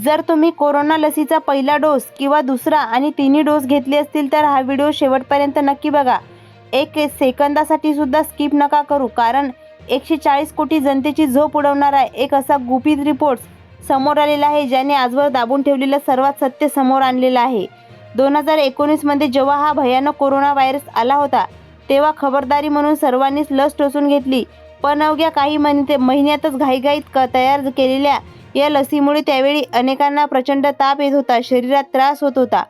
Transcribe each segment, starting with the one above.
जर तुम्ही कोरोना लसीचा पहिला डोस किंवा दुसरा आणि तिन्ही डोस घेतले असतील तर हा व्हिडिओ शेवटपर्यंत नक्की बघा. एक सेकंदासाठी सुद्धा स्किप नका करू, कारण 140 कोटी जनतेची झोप उडवणारा एक असा गुपित रिपोर्ट समोर आलेला आहे ज्याने आजवर दाबून ठेवलेलं सर्वात सत्य समोर आणलेलं आहे. 2019 मध्ये जेव्हा हा भयानक कोरोना व्हायरस आला होता तेव्हा खबरदारी म्हणून सर्वांनीच लस टोचून घेतली, पण अवघ्या काही महिन्यातच घाईघाईत तयार केलेल्या या लसीमुळे त्यावेळी अनेकांना प्रचंड ताप येत होता, शरीरात त्रास होत होता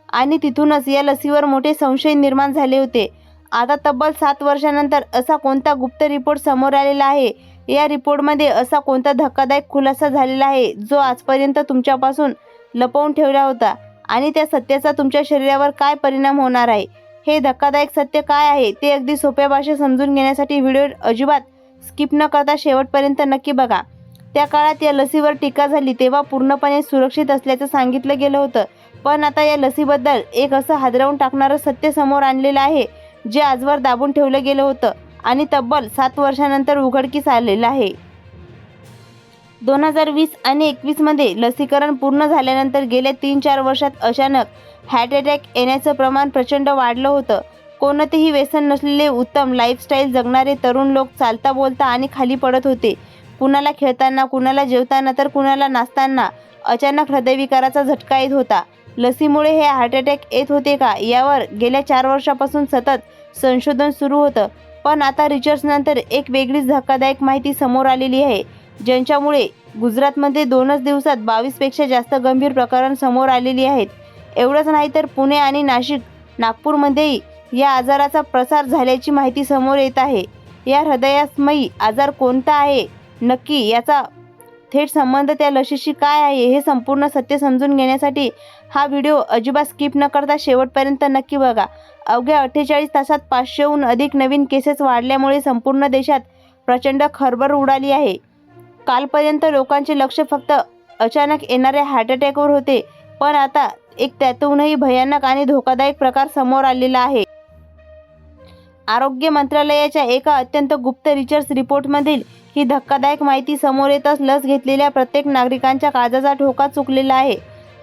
आणि तिथूनच या लसीवर मोठे संशय निर्माण झाले होते. आता तब्बल 7 वर्षांनंतर असा कोणता गुप्त रिपोर्ट समोर आलेला आहे, या रिपोर्टमध्ये असा कोणता धक्कादायक खुलासा झालेला आहे जो आजपर्यंत तुमच्यापासून लपवून ठेवला होता आणि त्या सत्याचा तुमच्या शरीरावर काय परिणाम होणार आहे. हे धक्कादायक सत्य काय आहे ते अगदी सोप्या भाषेत समजून घेण्यासाठी व्हिडिओ अजिबात स्किप न करता शेवटपर्यंत नक्की बघा. त्या काळात या लसीवर टीका झाली तेव्हा पूर्णपणे सुरक्षित असल्याचं सांगितलं गेलं होतं, पण आता या लसीबद्दल एक असं हादरवून टाकणारं सत्य समोर आणलेलं आहे जे आजवर दाबून ठेवलं गेलं होतं आणि तब्बल 7 वर्षांनंतर उघडकीस आलेलं आहे. 2020 आणि 21 मध्ये लसीकरण पूर्ण झाल्यानंतर गेल्या 3-4 वर्षात अचानक हार्ट अटॅक येण्याचं प्रमाण प्रचंड वाढलं होतं. कोणतेही व्यसन नसलेले उत्तम लाईफस्टाईल जगणारे तरुण लोक चालता बोलता आणि खाली पडत होते. कुणाला खेळताना, कुणाला जेवताना तर कुणाला नाचताना अचानक हृदयविकाराचा झटका येत होता. लसीमुळे हे हार्ट अटॅक येत होते का यावर गेल्या 4 वर्षापासून सतत संशोधन सुरू होतं, पण आता रिसर्चनंतर एक वेगळीच धक्कादायक माहिती समोर आलेली आहे ज्यांच्यामुळे गुजरातमध्ये 2च दिवसात 22 पेक्षा जास्त गंभीर प्रकरण समोर आलेली आहेत. एवढंच नाही तर पुणे आणि नागपूरमध्येही या आजाराचा प्रसार झाल्याची माहिती समोर येत आहे. या हृदयस्मयी आजार कोणता आहे नक्की, याचा थेट संबंध त्या लशीशी काय आहे, हे संपूर्ण सत्य समजून घेण्यासाठी हा व्हिडिओ अजिबात स्किप न करता शेवटपर्यंत नक्की बघा. अवघ्या 48 तासात 500हून अधिक नवीन केसेस वाढल्यामुळे संपूर्ण देशात प्रचंड खळबळ उडाली आहे. कालपर्यंत लोकांचे लक्ष फक्त अचानक येणाऱ्या हार्ट अटॅकवर होते, पण आता एक त्यातूनही भयानक आणि धोकादायक प्रकार समोर आलेला आहे. आरोग्य मंत्रालयाच्या एका अत्यंत गुप्त रिसर्च रिपोर्टमधील ही धक्कादायक माहिती समोर येतच लस घेतलेल्या प्रत्येक नागरिकांच्या काळजाचा ठोका चुकलेला आहे.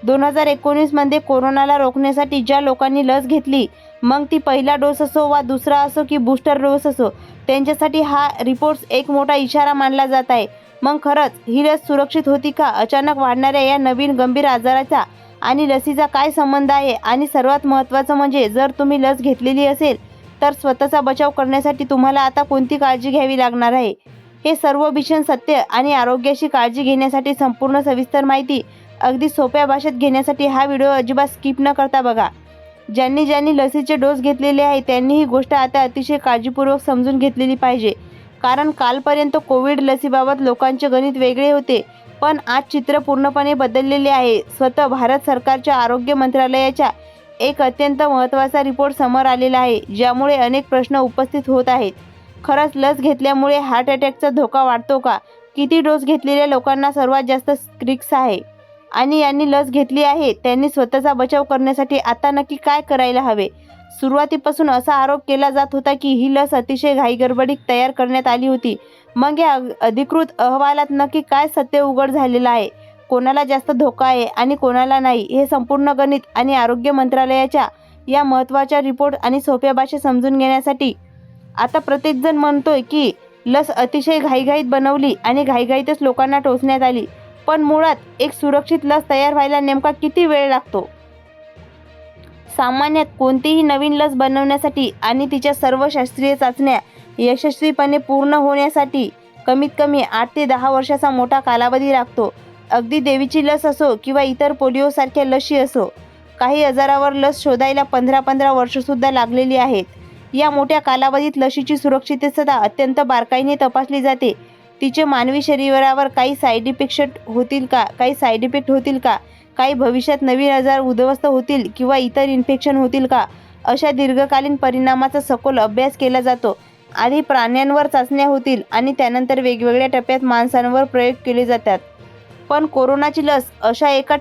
2019 मध्ये कोरोनाला रोखण्यासाठी ज्या लोकांनी लस घेतली, मग ती पहिला डोस असो वा दुसरा असो की बूस्टर डोस असो, त्यांच्यासाठी हा रिपोर्ट एक मोठा इशारा मानला जात आहे. मग खरंच ही लस सुरक्षित होती का? अचानक वाढणाऱ्या या नवीन गंभीर आजाराचा आणि लसीचा काय संबंध आहे? आणि सर्वात महत्त्वाचं म्हणजे जर तुम्ही लस घेतलेली असेल तर स्वतःचा बचाव करण्यासाठी तुम्हाला आता कोणती काळजी घ्यावी लागणार आहे, हे सर्व भीषण सत्य आणि आरोग्याची काळजी घेण्यासाठी संपूर्ण सविस्तर माहिती अगदी सोप्या भाषेत घेण्यासाठी हा व्हिडिओ अजिबात स्किप न करता बघा. ज्यांनी लसीचे डोस घेतलेले आहे त्यांनी ही गोष्ट आता अतिशय काळजीपूर्वक समजून घेतलेली पाहिजे, कारण कालपर्यंत कोविड लसीबाबत लोकांचे गणित वेगळे होते, पण आज चित्र पूर्णपणे बदललेले आहे. स्वतः भारत सरकारच्या आरोग्य मंत्रालयाच्या एक अत्यंत महत्त्वाचा रिपोर्ट समोर आलेला आहे ज्यामुळे अनेक प्रश्न उपस्थित होत आहेत. खरंच लस घेतल्यामुळे हार्ट अटॅकचा धोका वाढतो का? किती डोस घेतलेल्या लोकांना सर्वात जास्त रिस्क आहे? आणि यांनी लस घेतली आहे त्यांनी स्वतःचा बचाव करण्यासाठी आता नक्की काय करायला हवे? सुरुवातीपासून असा आरोप केला जात होता की ही लस अतिशय घाईगडबडीत तयार करण्यात आली होती. मग या अधिकृत अहवालात नक्की काय सत्य उघड झालेलं आहे? कोणाला जास्त धोका आहे आणि कोणाला नाही, हे संपूर्ण गणित आणि आरोग्य मंत्रालयाच्या या महत्त्वाच्या रिपोर्ट आणि सोप्या भाषेत समजून घेण्यासाठी आता प्रत्येकजण म्हणतोय की लस अतिशय घाईघाईत बनवली आणि घाईघाईतच लोकांना टोचण्यात आली, पण मुळात एक सुरक्षित लस तयार व्हायला नेमका किती वेळ लागतो? सामान्यत कोणतीही नवीन लस बनवण्यासाठी आणि तिच्या सर्व शास्त्रीय चाचण्या यशस्वीपणे पूर्ण होण्यासाठी कमीत कमी 8 ते 10 वर्षाचा मोठा कालावधी लागतो. अगदी देवीची लस असो किंवा इतर पोलिओसारख्या लशी असो, काही आजारावर लस शोधायला 15-15 वर्षसुद्धा लागलेली आहेत. या मोठ्या कालावधीत लशीची सुरक्षितता अत्यंत बारकाईने तपासली जाते. तिचे मानवी शरीरावर काही साईड इफेक्ट होतील का? काही भविष्यात नवीन आजार उद्भवस्त होतील किंवा इतर इन्फेक्शन होतील का? अशा दीर्घकालीन परिणामाचा सखोल अभ्यास केला जातो. आधी प्राण्यांवर चाचण्या होतील आणि त्यानंतर वेगवेगळ्या टप्प्यात माणसांवर प्रयोग केले जातात. पण कोरोनाची लस अशा एका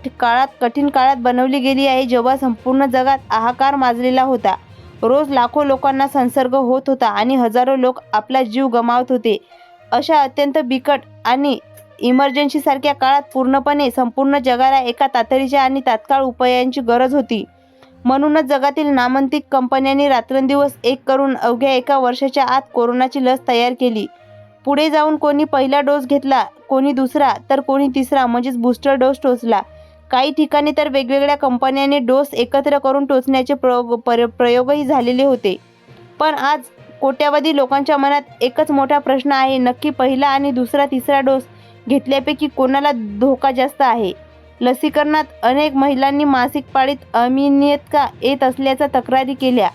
कठीण काळात बनवली गेली आहे जेव्हा संपूर्ण जगात हाहाकार माजलेला होता. रोज लाखो लोकांना संसर्ग होत होता आणि हजारो लोक आपला जीव गमावत होते. अशा अत्यंत बिकट आणि इमर्जन्सीसारख्या काळात पूर्णपणे संपूर्ण जगाला एका तातडीच्या आणि तात्काळ उपायांची गरज होती. म्हणूनच जगातील नामांकित कंपन्यांनी रात्रंदिवस एक करून अवघ्या 1 वर्षाच्या आत कोरोनाची लस तयार केली. पुढे जाऊन कोणी पहिला डोस घेतला, कोणी दुसरा, तर कोणी तिसरा म्हणजेच बूस्टर डोस टोचला. काही ठिकाणी तर वेगवेगळ्या कंपन्यांनी डोस एकत्र करून टोचण्याचे प्रयोगही झालेले होते. पण आज कोट्यावधी लोकांच्या मनात एकच मोठा प्रश्न आहे, नक्की पहिला आणि दुसरा तिसरा डोस घेतल्यापैकी कोणाला धोका जास्त आहे? लसीकरणात अनेक महिलांनी मासिक पाळीत अनियमितता येत असल्याच्या तक्रारी केल्या,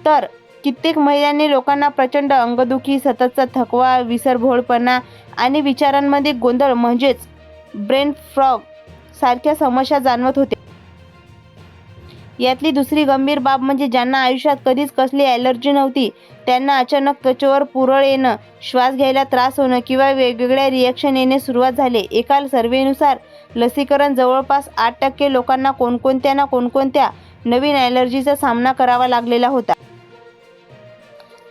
तर कित्येक महिलांनी लोकांना प्रचंड अंगदुखी, सततचा थकवा, विसरभोळपणा आणि विचारांमध्ये गोंधळ म्हणजेच ब्रेन फॉग सारख्या समस्या जाणवत होत्या. यातली दुसरी गंभीर बाब म्हणजे ज्यांना आयुष्यात कधीच कसली ॲलर्जी नव्हती, त्यांना अचानक त्वचेवर पुरळ येणं, श्वास घ्यायला त्रास होणं किंवा वेगवेगळ्या रिॲक्शन येणे सुरुवात झाले. एका सर्व्हेनुसार लसीकरण जवळपास 8% लोकांना कोणकोणत्या नवीन ॲलर्जीचा सामना करावा लागलेला होता.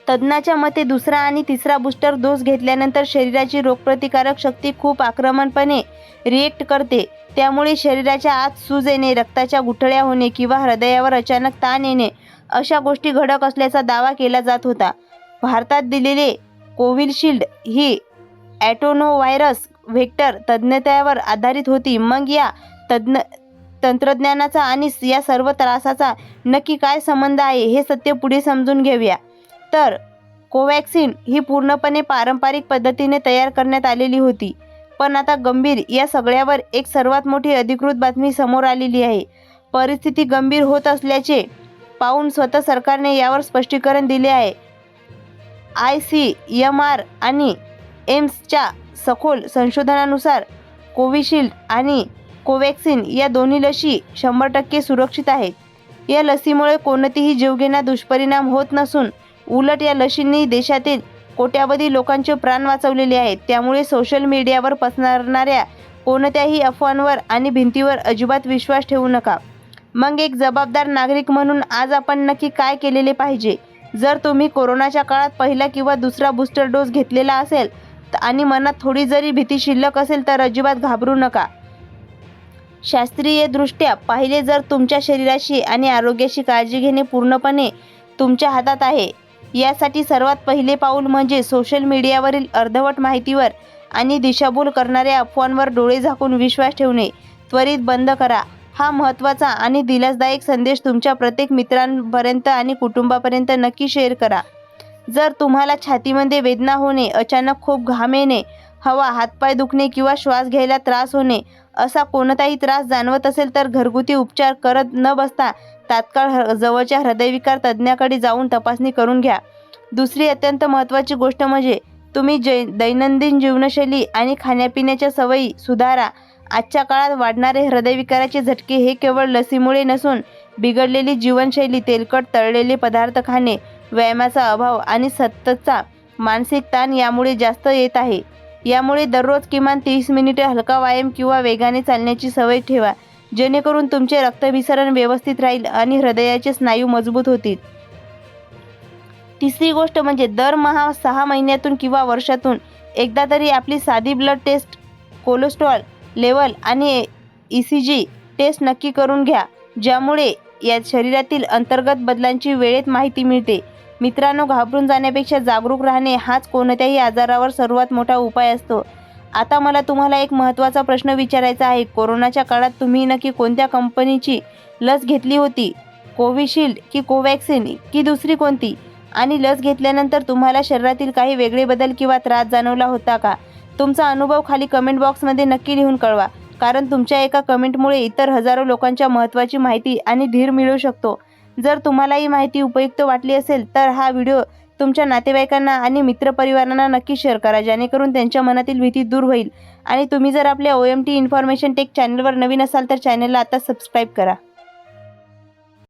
तज्ज्ञांच्या मते दुसरा आणि तिसरा बूस्टर डोस घेतल्यानंतर शरीराची रोगप्रतिकारक शक्ती खूप आक्रमकपणे रिएक्ट करते. त्यामुळे शरीराच्या आत सूज येणे, रक्ताच्या गुठळ्या होणे किंवा हृदयावर अचानक ताण येणे अशा गोष्टी घडत असल्याचा दावा केला जात होता. भारतात दिलेले कोविशिल्ड ही ॲटोनोव्हायरस व्हेक्टर तज्ज्ञतेवर आधारित होती. मग या तंत्रज्ञानाचा आणि या सर्व त्रासाचा नक्की काय संबंध आहे, हे सत्य पुढे समजून घेऊया. तर कोव्हॅक्सिन ही पूर्णपणे पारंपरिक पद्धतीने तयार करण्यात आलेली होती. पण आता गंभीर या सगळ्यावर एक सर्वात मोठी अधिकृत बातमी समोर आलेली आहे. परिस्थिती गंभीर होत असल्याचे पाहून स्वतः सरकारने यावर स्पष्टीकरण दिले आहे. ICMR आणि एम्सच्या सखोल संशोधनानुसार कोविशिल्ड आणि कोव्हॅक्सिन या दोन्ही लशी 100% सुरक्षित आहेत. या लसीमुळे कोणतेही जीवघेणा दुष्परिणाम होत नसून उलट या लशींनी देशातील कोट्यावधी लोकांचे प्राण वाचवलेले आहेत. त्यामुळे सोशल मीडियावर पसरणाऱ्या कोणत्याही अफवांवर आणि भिंतीवर अजिबात विश्वास ठेवू नका. मग एक जबाबदार नागरिक म्हणून आज आपण नक्की काय केलेले पाहिजे? जर तुम्ही कोरोनाच्या काळात पहिला किंवा दुसरा बूस्टर डोस घेतलेला असेल आणि मनात थोडी जरी भीती शिल्लक असेल तर अजिबात घाबरू नका. शास्त्रीयदृष्ट्या पाहिले जर तुमच्या शरीराशी आणि आरोग्याची काळजी घेणे पूर्णपणे तुमच्या हातात आहे. यासाठी सर्वात पहिले पाऊल म्हणजे सोशल मीडियावरील अर्धवट माहितीवर आणि दिशाभूल करणाऱ्या अफवांवर डोळे झाकून विश्वास ठेवणे त्वरित बंद करा. हा महत्त्वाचा आणि दिलासदायक संदेश तुमच्या प्रत्येक मित्रांपर्यंत आणि कुटुंबापर्यंत नक्की शेअर करा. जर तुम्हाला छातीमध्ये वेदना होणे, अचानक खूप घाम येणे, हवा, हातपाय दुखणे किंवा श्वास घ्यायला त्रास होणे असा कोणताही त्रास जाणवत असेल तर घरगुती उपचार करत न बसता तात्काळ जवळच्या हृदयविकार तज्ज्ञाकडे जाऊन तपासणी करून घ्या. दुसरी अत्यंत महत्त्वाची गोष्ट म्हणजे तुम्ही दैनंदिन जीवनशैली आणि खाण्यापिण्याच्या सवयी सुधारा. आजच्या काळात वाढणारे हृदयविकाराचे झटके हे केवळ लसीमुळे नसून बिघडलेली जीवनशैली, तेलकट तळलेले पदार्थ खाणे, व्यायामाचा अभाव आणि सततचा मानसिक ताण यामुळे जास्त येत आहे. यामुळे दररोज किमान 30 मिनिटे हलका व्यायाम किंवा वेगाने चालण्याची सवय ठेवा, जेणेकरून तुमचे रक्तभिसरण व्यवस्थित राहील आणि हृदयाचे स्नायू मजबूत होतील. तिसरी गोष्ट म्हणजे दरमहा 6 महिन्यातून किंवा वर्षातून एकदा तरी आपली साधी ब्लड टेस्ट, कोलेस्ट्रॉल लेवल आणि ECG टेस्ट नक्की करून घ्या, ज्यामुळे या शरीरातील अंतर्गत बदलांची वेळेत माहिती मिळते. मित्रांनो, घाबरून जाण्यापेक्षा जागरूक राहणे हाच कोणत्याही आजारावर सर्वात मोठा उपाय असतो. आता मला तुम्हाला एक महत्त्वाचा प्रश्न विचारायचा आहे. कोरोनाच्या काळात तुम्ही नक्की कोणत्या कंपनीची लस घेतली होती? कोविशिल्ड की कोव्हॅक्सिन की दुसरी कोणती? आणि लस घेतल्यानंतर तुम्हाला शरीरातील काही वेगळे बदल किंवा त्रास जाणवला होता का? तुमचा अनुभव खाली कमेंट बॉक्समध्ये नक्की लिहून कळवा, कारण तुमच्या एका कमेंटमुळे इतर हजारो लोकांच्या महत्त्वाची माहिती आणि धीर मिळू शकतो. जर तुम्हाला ही माहिती उपयुक्त वाटली असेल तर हा व्हिडिओ तुमच्या नातेवाईकांना आणि मित्रपरिवारांना नक्की शेअर करा, जेणेकरून त्यांच्या मनातील भीती दूर होईल. आणि तुम्ही जर आपल्या OMT इन्फॉर्मेशन टेक चॅनलवर नवीन असाल तर चॅनलला आता सबस्क्राईब करा.